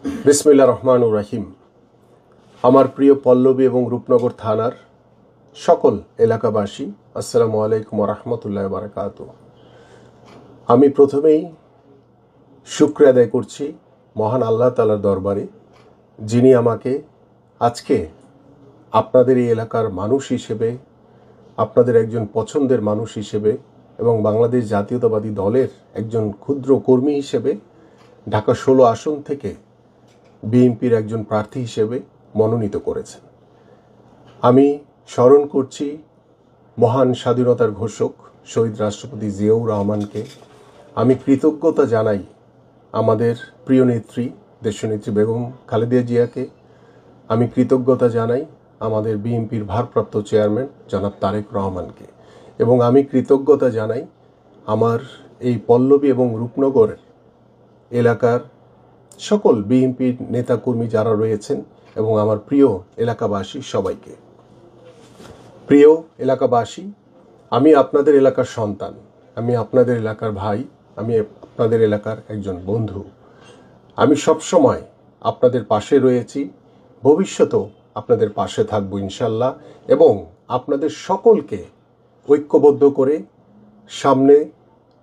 বিসমিল্লাহির রহমানির রহিম। আমার প্রিয় পল্লবী এবং রূপনগর থানার সকল এলাকাবাসী, আসসালামু আলাইকুম ওয়া রাহমাতুল্লাহি ওয়া বারাকাতুহু। আমি প্রথমেই শুকরিয়া আদায় করছি মহান আল্লাহ তাআলার দরবারে, যিনি আমাকে আজকে আপনাদের এই এলাকার মানুষ হিসেবে, আপনাদের একজন পছন্দের মানুষ হিসেবে এবং বাংলাদেশ জাতীয়তাবাদী দলের একজন ক্ষুদ্র কর্মী হিসেবে ঢাকা 16 আসন থেকে বিএনপির একজন প্রার্থী হিসেবে মনোনীত করেছেন। আমি স্মরণ করছি মহান স্বাধীনতার ঘোষক শহীদ রাষ্ট্রপতি জিয়াউর রহমানকে। আমি কৃতজ্ঞতা জানাই আমাদের প্রিয় নেত্রী দেশনেত্রী বেগম খালেদা জিয়াকে। আমি কৃতজ্ঞতা জানাই আমাদের বিএনপির ভারপ্রাপ্ত চেয়ারম্যান জনাব তারেক রহমানকে। এবং আমি কৃতজ্ঞতা জানাই আমার এই পল্লবী এবং রূপনগর এলাকার সকল বিএনপির নেতাকর্মী যারা রয়েছেন এবং আমার প্রিয় এলাকাবাসী সবাইকে। প্রিয় এলাকাবাসী, আমি আপনাদের এলাকার সন্তান, আমি আপনাদের এলাকার ভাই, আমি আপনাদের এলাকার একজন বন্ধু। আমি সবসময় আপনাদের পাশে রয়েছি, ভবিষ্যতেও আপনাদের পাশে থাকবো ইনশাল্লাহ। এবং আপনাদের সকলকে ঐক্যবদ্ধ করে সামনে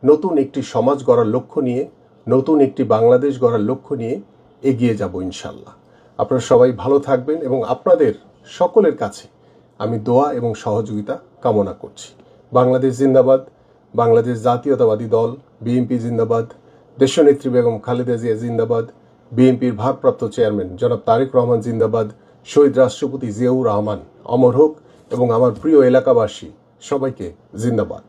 নতুন একটি সমাজ গড়ার লক্ষ্য নিয়ে, নতুন একটি বাংলাদেশ গড়ার লক্ষ্য নিয়ে এগিয়ে যাব ইনশাল্লাহ। আপনারা সবাই ভালো থাকবেন এবং আপনাদের সকলের কাছে আমি দোয়া এবং সহযোগিতা কামনা করছি। বাংলাদেশ জিন্দাবাদ, বাংলাদেশ জাতীয়তাবাদী দল বিএনপি জিন্দাবাদ, দেশনেত্রী বেগম খালেদা জিয়া জিন্দাবাদ, বিএনপির ভারপ্রাপ্ত চেয়ারম্যান জনাব তারেক রহমান জিন্দাবাদ, শহীদ রাষ্ট্রপতি জিয়াউর রহমান অমর হোক এবং আমার প্রিয় এলাকাবাসী সবাইকে জিন্দাবাদ।